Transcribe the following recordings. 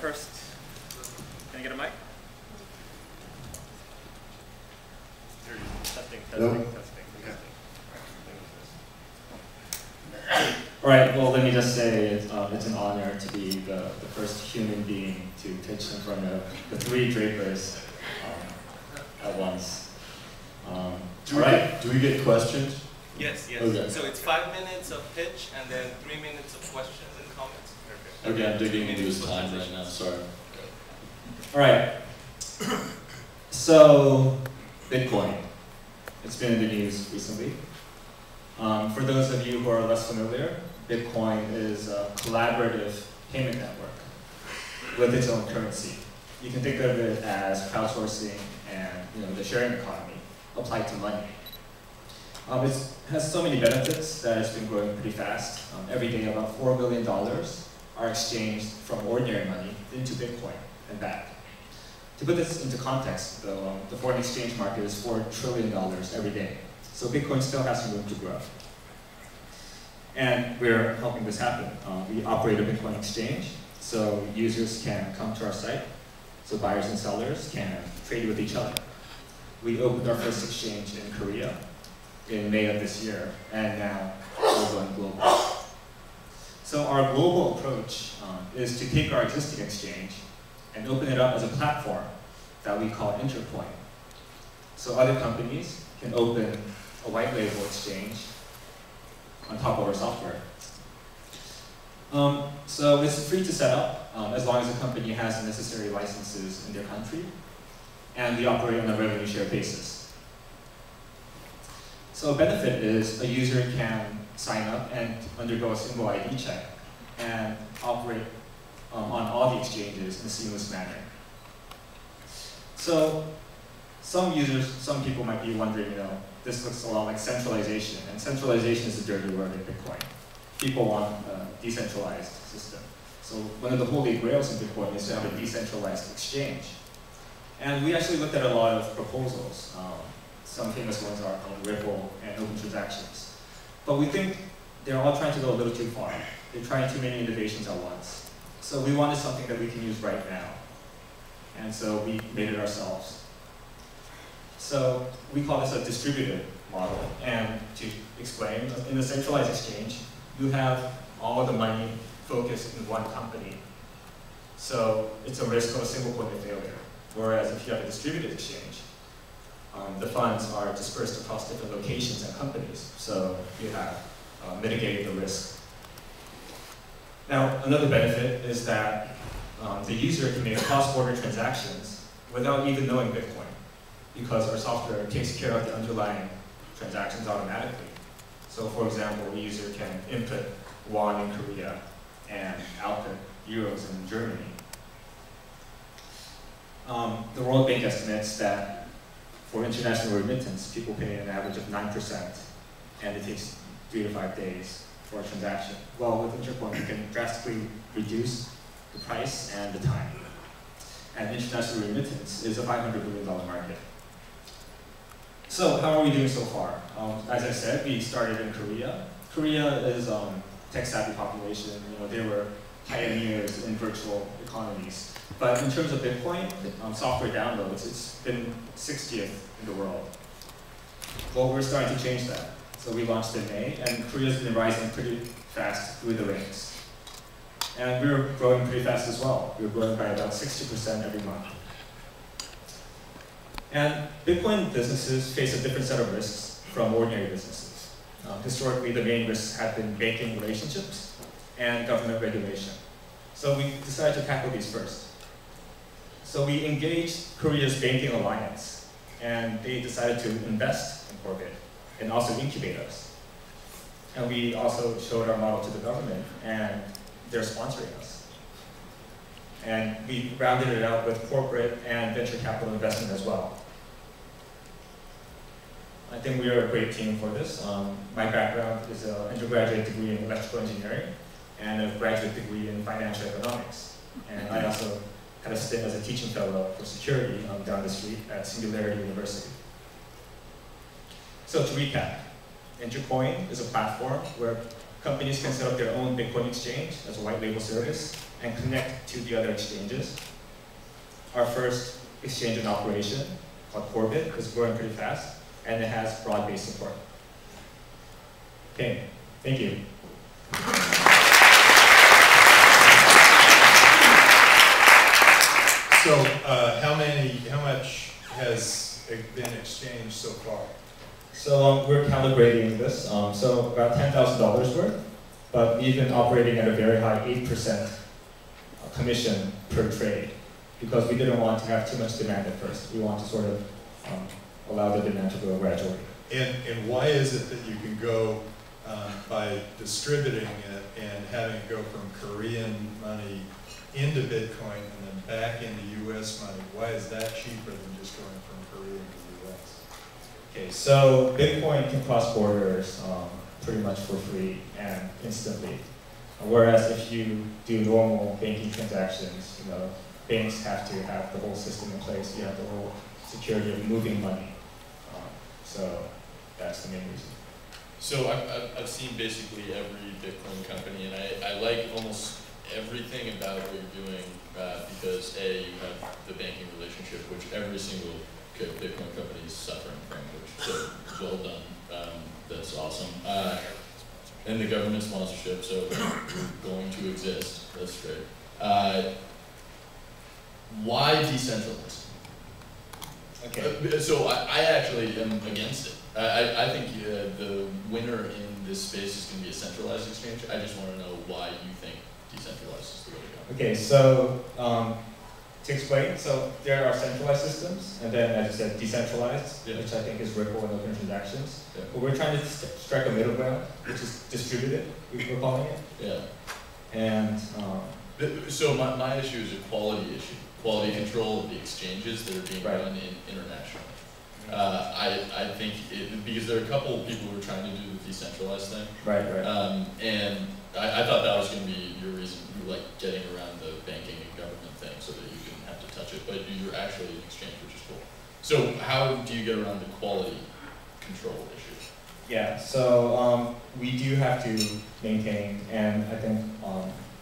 first, can I get a mic? Testing. All right, well, let me just say it's an honor to be the first human being to pitch in front of the three Drapers at once. Do we get questions? Yes. Okay. So it's 5 minutes of pitch and then 3 minutes of questions and comments. Okay, I'm digging into his time right now, sorry. All right, so Bitcoin. It's been in the news recently. For those of you who are less familiar, Bitcoin is a collaborative payment network with its own currency. You can think of it as crowdsourcing and the sharing economy applied to money. It has so many benefits that it's been growing pretty fast. Every day about $4 billion are exchanged from ordinary money into Bitcoin and back. To put this into context, though, the foreign exchange market is $4 trillion every day. So Bitcoin still has some room to grow. And we're helping this happen. We operate a Bitcoin exchange, so users can come to our site, so buyers and sellers can trade with each other. We opened our first exchange in Korea in May of this year, and now we're going global. So our global approach is to take our existing exchange and open it up as a platform that we call Intercoin. So other companies can open a white label exchange on top of our software. So it's free to set up as long as the company has the necessary licenses in their country, and we operate on a revenue share basis. So a benefit is a user can sign up and undergo a single ID check and operate on all the exchanges in a seamless manner. So some people might be wondering, this looks a lot like centralization, and centralization is a dirty word in Bitcoin. People want a decentralized system. So one of the holy grails in Bitcoin is to have a decentralized exchange. And we actually looked at a lot of proposals. Some famous ones are called Ripple and Open Transactions. But we think they're all trying to go a little too far. They're trying too many innovations at once. So we wanted something that we can use right now. And so we made it ourselves. So we call this a distributed model. And to explain, in a centralized exchange, you have all of the money focused in one company. So it's a risk of a single point of failure. Whereas if you have a distributed exchange, the funds are dispersed across different locations and companies. So you have mitigated the risk. Now, another benefit is that the user can make cross-border transactions without even knowing Bitcoin, because our software takes care of the underlying transactions automatically. So for example, a user can input won in Korea and output euros in Germany. The World Bank estimates that for international remittance, people pay an average of 9%, and it takes 3 to 5 days for a transaction. Well, with Intercoin, you can drastically reduce the price and the time. And international remittance is a $500 billion market. So how are we doing so far? As I said, we started in Korea. Korea is a tech-savvy population. They were pioneers in virtual economies. But in terms of Bitcoin, software downloads, it's been 60th in the world. Well, we're starting to change that. So we launched in May, and Korea's been rising pretty fast through the ranks. And we're growing pretty fast as well. We're growing by about 60% every month. And Bitcoin businesses face a different set of risks from ordinary businesses. Historically, the main risks have been banking relationships and government regulation. So we decided to tackle these first. So we engaged Korea's banking alliance, and they decided to invest in Korbit and also incubate us. And we also showed our model to the government, and they're sponsoring us. And we rounded it out with corporate and venture capital investment as well. I think we are a great team for this. My background is an undergraduate degree in electrical engineering and a graduate degree in financial economics. And I also had a stint as a teaching fellow for security down the street at Singularity University. So to recap, Intercoin is a platform where companies can set up their own Bitcoin exchange as a white label service and connect to the other exchanges. Our first exchange in operation, called Korbit, is growing pretty fast, and it has broad-based support. Okay, thank you. So, how much has been exchanged so far? So we're calibrating this, so about $10,000 worth, but we've been operating at a very high 8% commission per trade, because we didn't want to have too much demand at first. We want to sort of allow the demand to grow gradually. And why is it that you can go by distributing it and having it go from Korean money into Bitcoin and then back into US money? Why is that cheaper than just going from Korea to the US? Okay, so Bitcoin can cross borders pretty much for free and instantly. Whereas if you do normal banking transactions, banks have to have the whole system in place. You have the whole security of moving money. So that's the main reason. So I've seen basically every Bitcoin company, and I like almost everything about what you're doing because A, you have the banking relationship, which every single Bitcoin company is suffering from, which so well done. That's awesome. And the government sponsorship, so going to exist. That's great. Why decentralized? Okay. So I actually am against it. I think the winner in this space is going to be a centralized exchange. I just want to know why you think decentralized is the way to go. Okay, so to explain, so there are centralized systems, and then, as you said, decentralized, Yeah. which I think is Ripple and open transactions. Yeah. But we're trying to strike a middle ground, which is distributed, we're calling it. Yeah. And so my issue is a quality issue. Quality control of the exchanges that are being Right. run internationally. I think because there are a couple of people who are trying to do the decentralized thing, right. and I thought that was going to be your reason, like getting around the banking and government thing so that you didn't have to touch it, but you're actually an exchange, which is cool. So how do you get around the quality control issue? Yeah, so we do have to maintain, and I think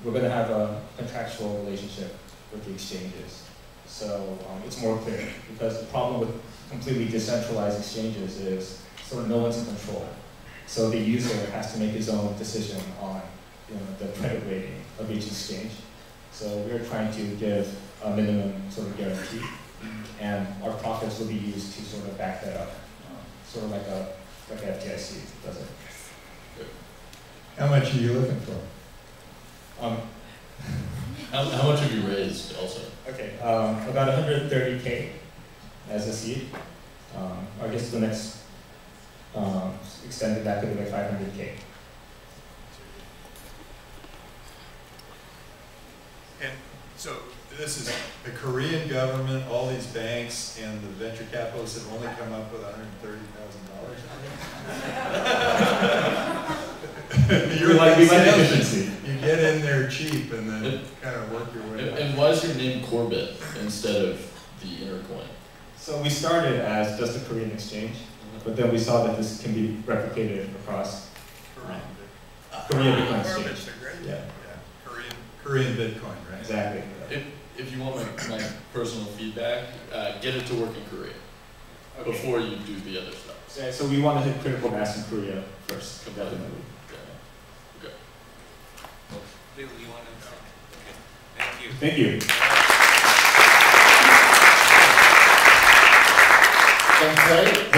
we're going to have a contractual relationship with the exchanges. So it's more clear, because the problem with completely decentralized exchanges is sort of no one's in control. So the user has to make his own decision on the credit rating of each exchange. So we're trying to give a minimum sort of guarantee, and our profits will be used to sort of back that up, sort of like FDIC does it. How much are you looking for? How much have you raised also? Okay, about 130K as a seed. I guess the next extended back to like 500K. And so this is the Korean government, all these banks, and the venture capitalists have only come up with $130,000. We like efficiency. You get in there cheap and then kind of work your way up. And why is your name Korbit instead of the Intercoin? So we started as just a Korean exchange, but then we saw that this can be replicated across Korean Bitcoin exchange. Yeah. Korean Bitcoin, right? Exactly. If you want my personal feedback, get it to work in Korea before you do the other stuff. So we want to hit critical mass in Korea first. Completely. Bill, you want to say? Okay. Thank you. Thank you. Don't play.